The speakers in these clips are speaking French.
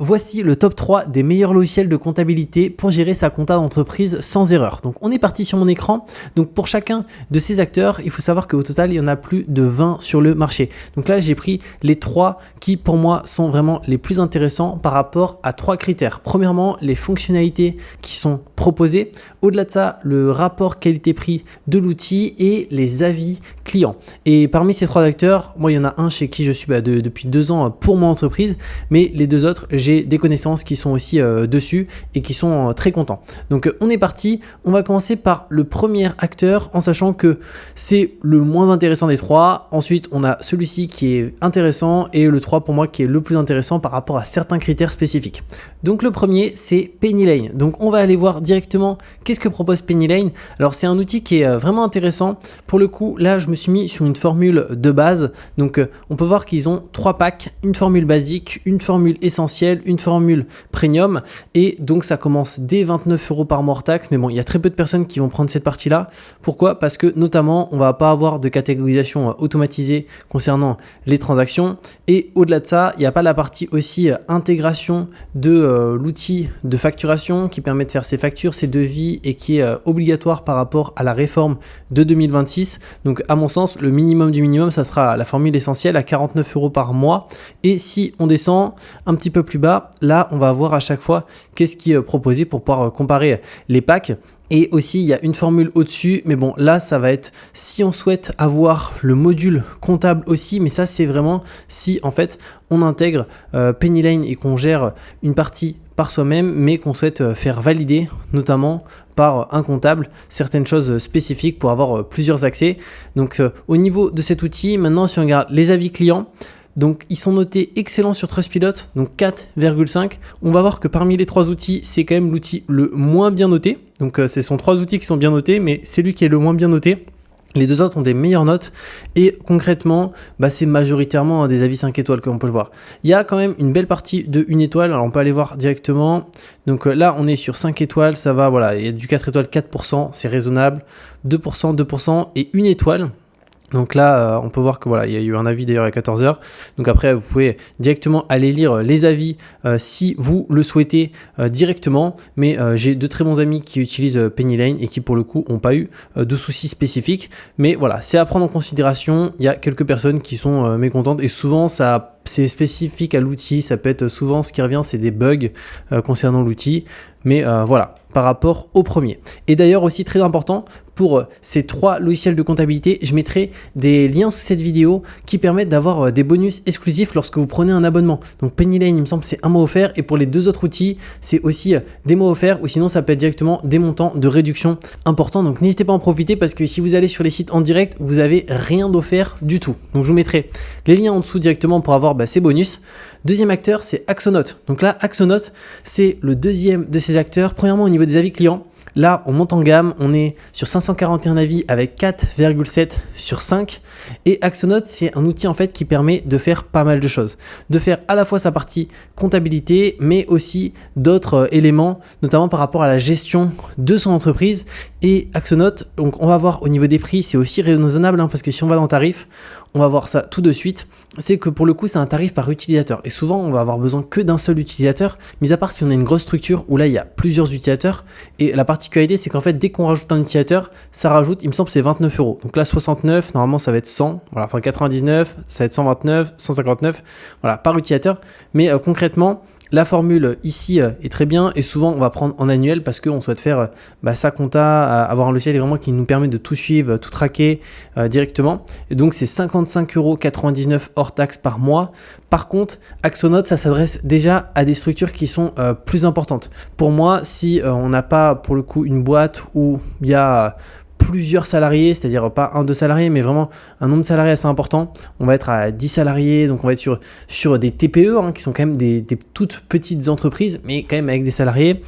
voici le top 3 des meilleurs logiciels de comptabilité pour gérer sa compta d'entreprise sans erreur. Donc on est parti sur mon écran. Donc pour chacun de ces acteurs, il faut savoir qu'au total, il y en a plus de 20 sur le marché. Donc là, j'ai pris les 3 qui pour moi sont vraiment les plus intéressants par rapport à 3 critères. Premièrement, les fonctionnalités qui sont proposées. Au-delà de ça, le rapport qualité-prix de l'outil et les avis clients. Et parmi ces 3 acteurs, moi, il y en a un chez qui je suis depuis 2 ans pour mon entreprise, mais les 2 autres, j'ai des connaissances qui sont aussi dessus et qui sont très contents. Donc on est parti, on va commencer par le premier acteur en sachant que c'est le moins intéressant des 3. Ensuite, on a celui-ci qui est intéressant et le 3 pour moi qui est le plus intéressant par rapport à certains critères spécifiques. Donc le premier, c'est PennyLane. Donc on va aller voir directement qu'est-ce que propose PennyLane. Alors c'est un outil qui est vraiment intéressant. Pour le coup, là je me suis mis sur une formule de base. Donc on peut voir qu'ils ont 3 packs, une formule basique, une formule essentielle, une formule premium. Et donc ça commence dès 29 € par mois hors taxe. Mais bon, il y a très peu de personnes qui vont prendre cette partie-là. Pourquoi ? Parce que notamment, on va pas avoir de catégorisation automatisée concernant les transactions. Et au-delà de ça, il n'y a pas la partie aussi intégration de l'outil de facturation qui permet de faire ses factures, ses devis et qui est obligatoire par rapport à la réforme de 2026. Donc à mon sens, le minimum du minimum, ça sera la formule essentielle à 49 € par mois. Et si on descend un petit peu plus bas, là, on va voir à chaque fois qu'est-ce qui est proposé pour pouvoir comparer les packs. Et aussi, il y a une formule au-dessus, mais bon, là, ça va être si on souhaite avoir le module comptable aussi, mais ça, c'est vraiment si, en fait, on intègre PennyLane et qu'on gère une partie par soi-même, mais qu'on souhaite faire valider, notamment par un comptable, certaines choses spécifiques pour avoir plusieurs accès. Donc, au niveau de cet outil, maintenant, si on regarde les avis clients, donc ils sont notés excellents sur Trustpilot, donc 4,5. On va voir que parmi les 3 outils, c'est quand même l'outil le moins bien noté. Donc ce sont 3 outils qui sont bien notés, mais c'est lui qui est le moins bien noté. Les 2 autres ont des meilleures notes et concrètement, c'est majoritairement des avis 5 étoiles comme on peut le voir. Il y a quand même une belle partie de 1 étoile, alors on peut aller voir directement. Donc là, on est sur 5 étoiles, ça va, voilà, il y a du 4 étoiles, 4%, c'est raisonnable, 2%, 2% et 1 étoile. Donc là, on peut voir que voilà, il y a eu un avis d'ailleurs à 14h. Donc après, vous pouvez directement aller lire les avis si vous le souhaitez directement. Mais j'ai de très bons amis qui utilisent PennyLane et qui pour le coup n'ont pas eu de soucis spécifiques. Mais voilà, c'est à prendre en considération. Il y a quelques personnes qui sont mécontentes et souvent c'est spécifique à l'outil. Ça peut être souvent ce qui revient, c'est des bugs concernant l'outil. Mais voilà, par rapport au premier. Et d'ailleurs aussi très important, pour ces 3 logiciels de comptabilité, je mettrai des liens sous cette vidéo qui permettent d'avoir des bonus exclusifs lorsque vous prenez un abonnement. Donc PennyLane, il me semble, c'est un mois offert. Et pour les 2 autres outils, c'est aussi des mois offerts ou sinon ça peut être directement des montants de réduction importants. Donc n'hésitez pas à en profiter parce que si vous allez sur les sites en direct, vous n'avez rien d'offert du tout. Donc je vous mettrai les liens en dessous directement pour avoir ces bonus. Deuxième acteur, c'est Axonote. Donc là, Axonote, c'est le deuxième de ces acteurs. Premièrement, au niveau des avis clients, là, on monte en gamme, on est sur 541 avis avec 4,7 sur 5. Et Axonote, c'est un outil en fait qui permet de faire pas mal de choses. De faire à la fois sa partie comptabilité, mais aussi d'autres éléments, notamment par rapport à la gestion de son entreprise. Et Axonote, donc on va voir au niveau des prix, c'est aussi raisonnable parce que si on va dans le tarif, on va voir ça tout de suite, c'est que pour le coup c'est un tarif par utilisateur et souvent on va avoir besoin que d'un seul utilisateur, mis à part si on a une grosse structure où là il y a plusieurs utilisateurs. Et la particularité c'est qu'en fait dès qu'on rajoute un utilisateur, ça rajoute, il me semble c'est 29 €. Donc là 69, normalement ça va être 100, voilà, enfin 99, ça va être 129, 159, voilà, par utilisateur. Mais concrètement, la formule ici est très bien et souvent on va prendre en annuel parce qu'on souhaite faire sa compta, avoir un logiciel vraiment qui nous permet de tout suivre, tout traquer directement. Et donc c'est 55,99 € hors taxe par mois. Par contre, Axonote, ça s'adresse déjà à des structures qui sont plus importantes. Pour moi, si on n'a pas pour le coup une boîte où il y a plusieurs salariés, c'est-à-dire pas 1-2 salariés, mais vraiment un nombre de salariés assez important. On va être à 10 salariés, donc on va être sur des TPE, qui sont quand même des toutes petites entreprises, mais quand même avec des salariés.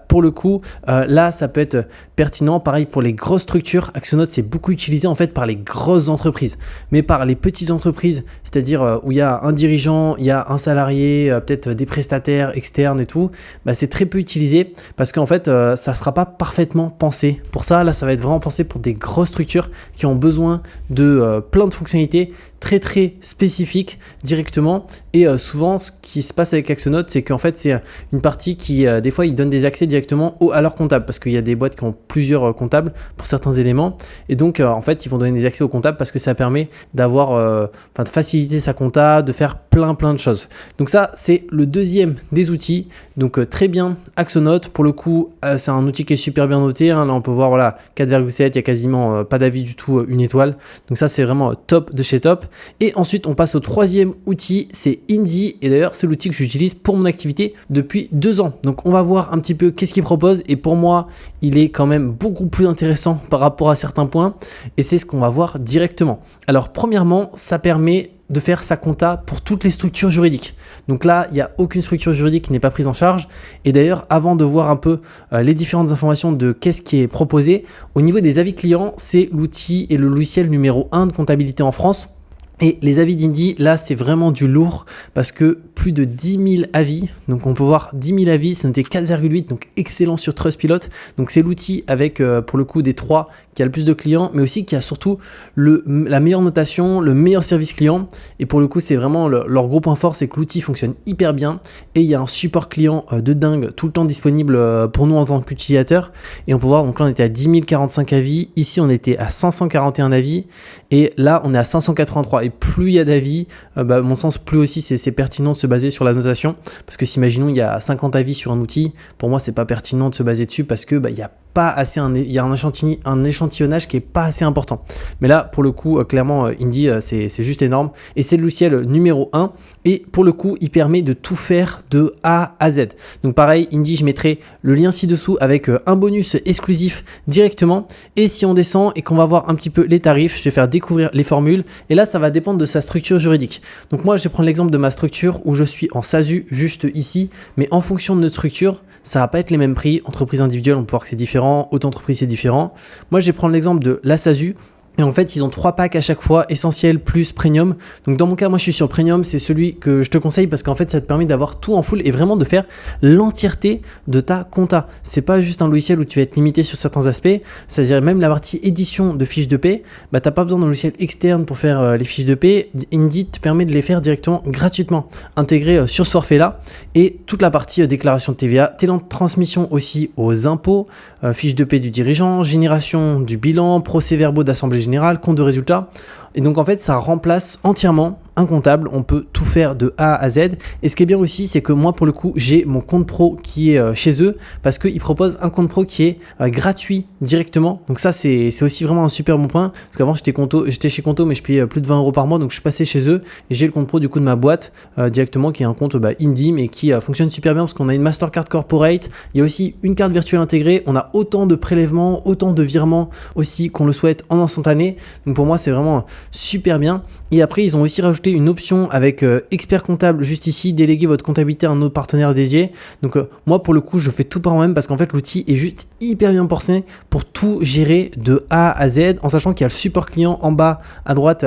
Pour le coup, là, ça peut être pertinent. Pareil pour les grosses structures. Axonote, c'est beaucoup utilisé en fait par les grosses entreprises, mais par les petites entreprises, c'est-à-dire où il y a un dirigeant, il y a un salarié, peut-être des prestataires externes et tout, c'est très peu utilisé parce qu'en fait, ça ne sera pas parfaitement pensé. Pour ça, là, ça va être vraiment pensé pour des grosses structures qui ont besoin de plein de fonctionnalités très spécifique directement. Et souvent, ce qui se passe avec Axonote, c'est qu'en fait, c'est une partie qui, des fois, ils donnent des accès directement à leur comptable, parce qu'il y a des boîtes qui ont plusieurs comptables pour certains éléments. Et donc, en fait, ils vont donner des accès au comptable parce que ça permet d'avoir, de faciliter sa compta, de faire plein de choses. Donc ça, c'est le deuxième des outils. Donc très bien, Axonote. Pour le coup, c'est un outil qui est super bien noté. Hein. Là, on peut voir, voilà, 4,7, il y a quasiment pas d'avis du tout, une étoile. Donc ça, c'est vraiment top de chez top. Et ensuite, on passe au troisième outil, c'est Indy. Et d'ailleurs, c'est l'outil que j'utilise pour mon activité depuis 2 ans. Donc on va voir un petit peu qu'est-ce qu'il propose. Et pour moi, il est quand même beaucoup plus intéressant par rapport à certains points. Et c'est ce qu'on va voir directement. Alors premièrement, ça permet de faire sa compta pour toutes les structures juridiques. Donc là, il n'y a aucune structure juridique qui n'est pas prise en charge. Et d'ailleurs, avant de voir un peu les différentes informations de qu'est-ce qui est proposé, au niveau des avis clients, c'est l'outil et le logiciel numéro 1 de comptabilité en France. Et les avis d'Indy, là, c'est vraiment du lourd parce que plus de 10 000 avis. Donc, on peut voir 10 000 avis, c'est noté 4,8, donc excellent sur Trustpilot. Donc, c'est l'outil avec, pour le coup, des 3 qui a le plus de clients, mais aussi qui a surtout la meilleure notation, le meilleur service client. Et pour le coup, c'est vraiment leur gros point fort, c'est que l'outil fonctionne hyper bien. Et il y a un support client de dingue, tout le temps disponible pour nous en tant qu'utilisateurs. Et on peut voir, donc là, on était à 10 045 avis. Ici, on était à 541 avis. Et là, on est à 583. Et plus il y a d'avis, à mon sens, plus aussi c'est pertinent de se baser sur la notation. Parce que si imaginons il y a 50 avis sur un outil, pour moi c'est pas pertinent de se baser dessus parce que il y a pas assez il y a un échantillonnage qui est pas assez important. Mais là pour le coup clairement Indy c'est juste énorme et c'est le logiciel numéro 1 et pour le coup il permet de tout faire de A à Z. Donc pareil, Indy, je mettrai le lien ci-dessous avec un bonus exclusif directement. Et si on descend et qu'on va voir un petit peu les tarifs, je vais faire découvrir les formules et là ça va dépendre de sa structure juridique. Donc moi je vais prendre l'exemple de ma structure où je suis en SASU juste ici, mais en fonction de notre structure ça va pas être les mêmes prix. Entreprise individuelle, on peut voir que c'est différent, auto-entreprise c'est différent. Moi je vais prendre l'exemple de la SASU. Et en fait, ils ont 3 packs à chaque fois, essentiel plus premium. Donc dans mon cas, moi je suis sur premium, c'est celui que je te conseille parce qu'en fait, ça te permet d'avoir tout en full et vraiment de faire l'entièreté de ta compta. C'est pas juste un logiciel où tu vas être limité sur certains aspects, c'est-à-dire même la partie édition de fiches de paie, t'as pas besoin d'un logiciel externe pour faire les fiches de paie. Indy te permet de les faire directement gratuitement, intégré sur ce forfait-là. Et toute la partie déclaration de TVA, transmission aussi aux impôts, fiches de paie du dirigeant, génération du bilan, procès-verbaux d'assemblée générale, compte de résultats. Et donc en fait ça remplace entièrement un comptable, on peut tout faire de A à Z. Et ce qui est bien aussi, c'est que moi pour le coup j'ai mon compte pro qui est chez eux parce qu'ils proposent un compte pro qui est gratuit directement. Donc ça c'est aussi vraiment un super bon point parce qu'avant j'étais chez Conto mais je payais plus de 20 € par mois, donc je suis passé chez eux et j'ai le compte pro du coup de ma boîte directement qui est un compte Indy mais qui fonctionne super bien parce qu'on a une Mastercard Corporate, il y a aussi une carte virtuelle intégrée, on a autant de prélèvements, autant de virements aussi qu'on le souhaite en instantané. Donc pour moi c'est vraiment super bien. Et après ils ont aussi rajouté une option avec expert comptable juste ici, déléguer votre comptabilité à un autre partenaire dédié. Donc moi pour le coup je fais tout par moi-même parce qu'en fait l'outil est juste hyper bien pensé pour tout gérer de A à Z en sachant qu'il y a le support client en bas à droite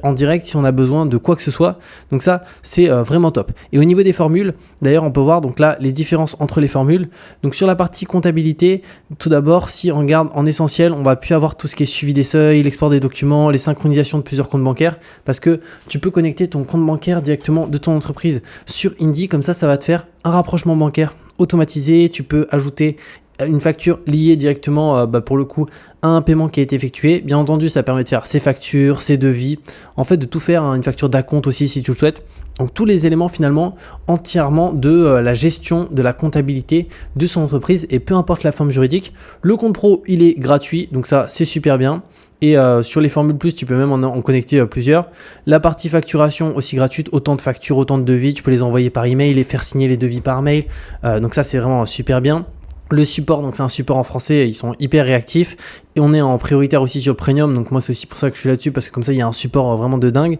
en direct si on a besoin de quoi que ce soit. Donc ça c'est vraiment top. Et au niveau des formules, d'ailleurs on peut voir donc là les différences entre les formules. Donc sur la partie comptabilité, tout d'abord si on regarde en essentiel, on va plus avoir tout ce qui est suivi des seuils, l'export des documents, les synchronisations de plusieurs comptes bancaires parce que tu peux connecter ton compte bancaire directement de ton entreprise sur Indy, comme ça va te faire un rapprochement bancaire automatisé, tu peux ajouter une facture liée directement pour le coup à un paiement qui a été effectué. Bien entendu, ça permet de faire ses factures, ses devis, en fait de tout faire, une facture d'acompte aussi si tu le souhaites. Donc tous les éléments finalement entièrement de la gestion de la comptabilité de son entreprise et peu importe la forme juridique. Le compte pro, il est gratuit, donc ça c'est super bien. Et sur les formules plus, tu peux même en connecter plusieurs. La partie facturation aussi gratuite, autant de factures, autant de devis, tu peux les envoyer par email et faire signer les devis par mail. Donc ça c'est vraiment super bien. Le support, donc c'est un support en français, ils sont hyper réactifs et on est en prioritaire aussi sur Premium, donc moi c'est aussi pour ça que je suis là-dessus parce que comme ça il y a un support vraiment de dingue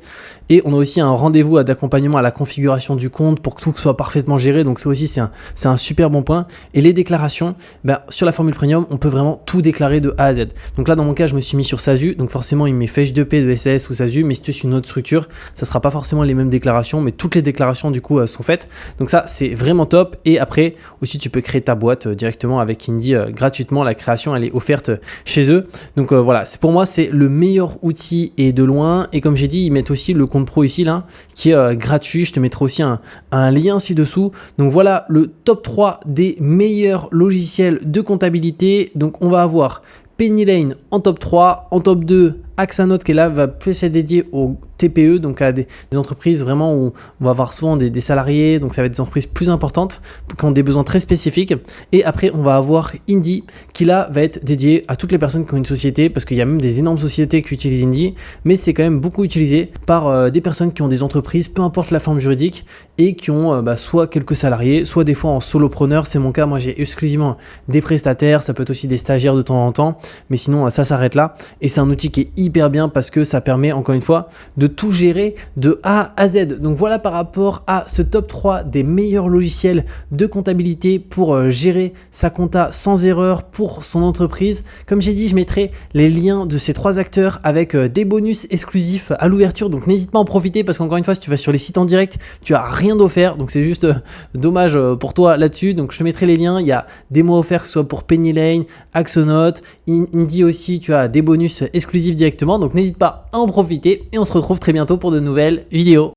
et on a aussi un rendez-vous d'accompagnement à la configuration du compte pour que tout soit parfaitement géré, donc ça aussi c'est un super bon point. Et les déclarations, sur la formule Premium on peut vraiment tout déclarer de A à Z. Donc là dans mon cas je me suis mis sur SASU, donc forcément il me met fiche de paie de SAS ou SASU, mais si tu es sur une autre structure ça sera pas forcément les mêmes déclarations, mais toutes les déclarations du coup sont faites, donc ça c'est vraiment top. Et après aussi tu peux créer ta boîte directement avec Indy gratuitement, la création elle est offerte chez chez eux. Donc voilà, pour moi c'est le meilleur outil et de loin. Et comme j'ai dit, ils mettent aussi le compte pro ici là, qui est gratuit. Je te mettrai aussi un lien ci-dessous. Donc voilà le top 3 des meilleurs logiciels de comptabilité. Donc on va avoir Pennylane en top 3, en top 2 Axanote qui est là, va plus être dédié au TPE, donc à des entreprises vraiment où on va avoir souvent des salariés, donc ça va être des entreprises plus importantes qui ont des besoins très spécifiques. Et après, on va avoir Indy qui là va être dédié à toutes les personnes qui ont une société, parce qu'il y a même des énormes sociétés qui utilisent Indy, mais c'est quand même beaucoup utilisé par des personnes qui ont des entreprises, peu importe la forme juridique, et qui ont soit quelques salariés, soit des fois en solopreneur. C'est mon cas, moi j'ai exclusivement des prestataires, ça peut être aussi des stagiaires de temps en temps, mais sinon ça s'arrête là. Et c'est un outil qui est hyper bien parce que ça permet encore une fois de tout gérer de A à Z. Donc voilà par rapport à ce top 3 des meilleurs logiciels de comptabilité pour gérer sa compta sans erreur pour son entreprise. Comme j'ai dit, je mettrai les liens de ces 3 acteurs avec des bonus exclusifs à l'ouverture. Donc n'hésite pas à en profiter parce qu'encore une fois, si tu vas sur les sites en direct, tu as rien d'offert. Donc c'est juste dommage pour toi là-dessus. Donc je te mettrai les liens. Il y a des mois offerts que ce soit pour Pennylane, Axanote, Indy aussi. Tu as des bonus exclusifs directement. Donc n'hésite pas à en profiter et on se retrouve très bientôt pour de nouvelles vidéos.